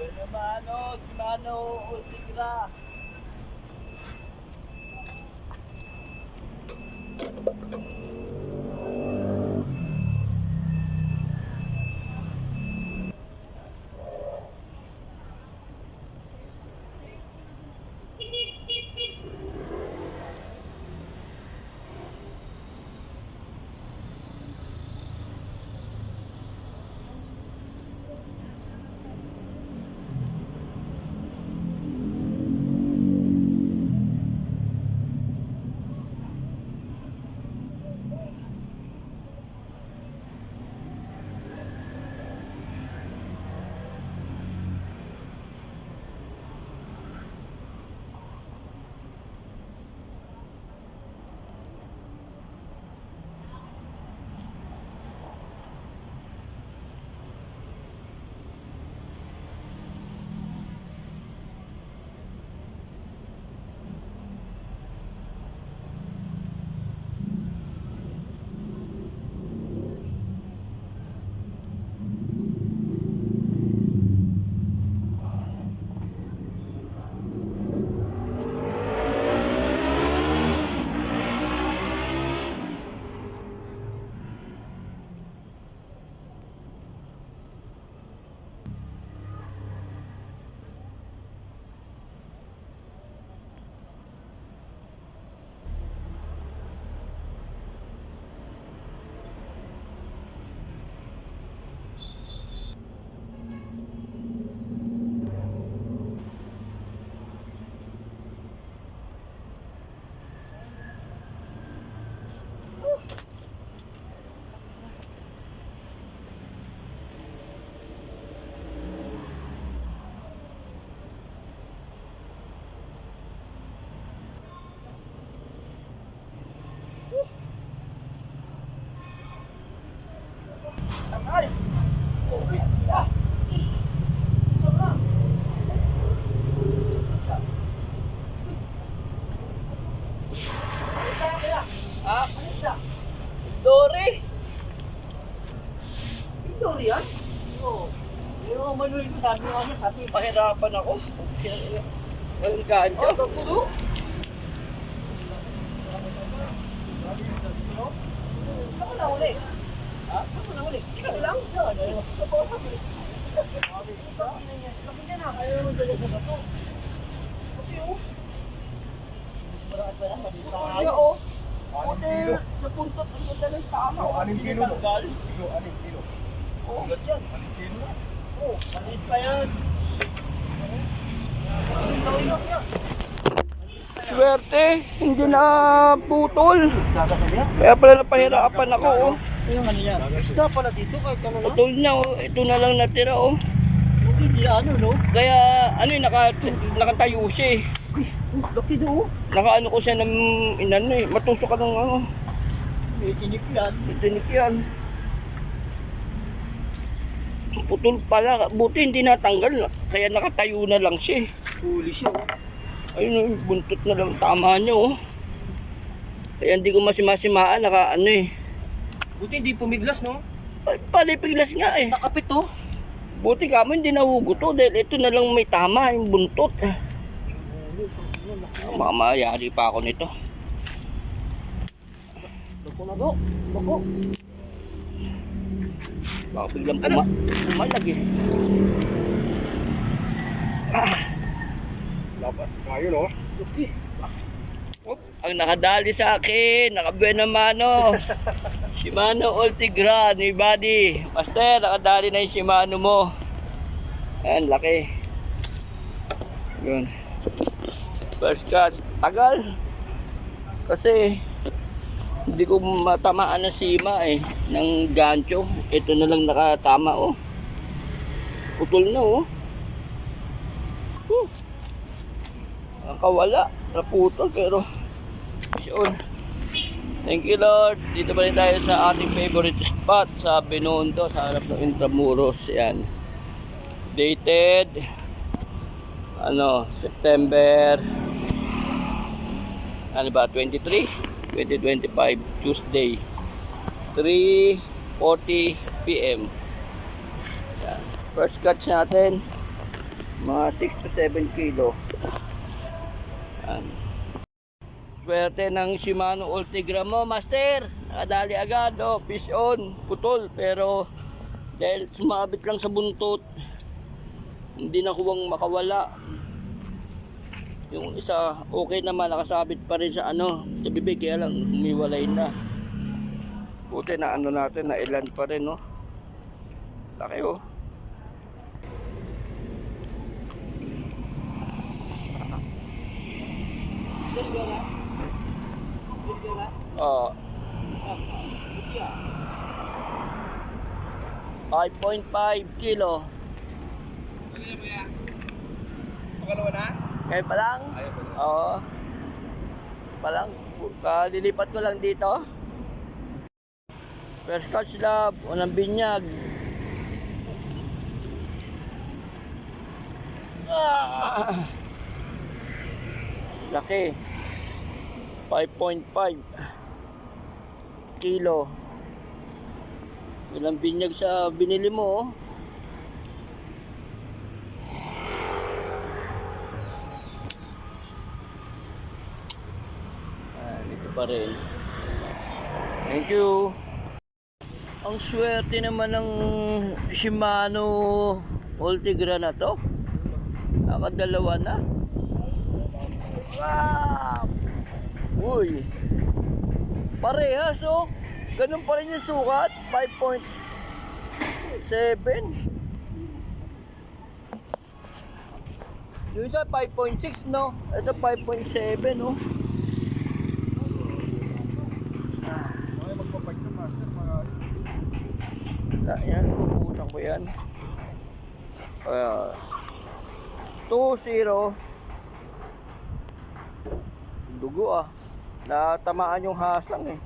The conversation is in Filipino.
Shimano Ultegra. Dory! Dory yan? Oo. Yung manual ko sabi mo ano, sabi pahirapan ako. Walang gancho. Oo, tapulo. Ako na uli. Ha? Ako na uli. Ikaw lang? Oo. Kapag yan ha, ayaw mo dala sa bato. Kasi o. Maraan pa yan, mabisa kayo o. Puti, napuntot ang ganda ng tama. Anong kilo mo? Anong kilo? Oo, ganyan. Anong kilo mo? Oo, maliit pa yan. Swerte, hindi na putol. Kaya pala napahirapan ako. Oh. Yung ano yan? Isda pala dito kahit ano na? Putol na oh. Ito na lang natira oh. Hindi ano no? Kaya ano yung nakatayo siya eh. Laki doon. Nakaano ko siya ng inano eh. Matusok ka ng ano. May tinik yan. Tinik yan. Putol pala. Buti hindi natanggal. Kaya nakatayo na lang siya eh. Huli siya oh. Ayun oh, buntot na lang tama niya oh. Kaya hindi ko masimasimaan. Naka ano eh. Buti hindi pumiglas no? Palipiglas nga eh. Nakapit to. Buti kamo hindi nahugot to. Dahil ito na lang may tama. Yung buntot. Mamayari pa ako nito. Bako na do. Bako. Baka biglang pumalag eh. Lapat kayo no? Okay. Ang nakadali sa akin, nakabuena mano. Shimano Ultegra ni Buddy. Master, nakadali na yung Shimano mo. Ayan, laki. Yun. First cast. Tagal. Kasi hindi ko matamaan ng sima eh. Ng gancho. Ito na lang nakatama oh. Putol na oh. Nakawala. Naputol pero yun. Thank you Lord. Dito pa rin tayo sa ating favorite spot sa Binondo sa harap ng Intramuros. Yan. Dated September 23, 2025 Tuesday 3:40 PM. Yan. First catch natin Mga 6 to 7 kilo. Yan. Swerte ng Shimano Ultigra mo, master. Nakadali agad, oh, fish on, putol. Pero dahil sumabit lang sa buntot, hindi na kuwang makawala. Yung isa, okay naman, nakasabit pa rin sa ano, sa bibig, kaya lang umiwalay na. Buti na ano natin, na ilan pa rin, no? Laki, oh. Oh. 5.5 kilo. Pagalawa na? Kaya pa lang? Ayaw pa na. Oo. Pa lang. Kalilipat ko lang dito. First catch lab. Unang binyag. Ah! Laki. 5.5 kilo. Ilang binyag sa binili mo, oh. Dito pa rin. Thank you. Ang swerte naman ng Shimano Ultigra na to. Nakadalawa na. Wow! Uy! Parehas, oh. Ganun pa rin yung sukat. 5.7. Yung isa 5.6, no? Ito 5.7, no? Ay, magpapag na, master. Yan, pupusan ko yan. 2-0. Dugo, ah. Natamaan yung hasang, eh.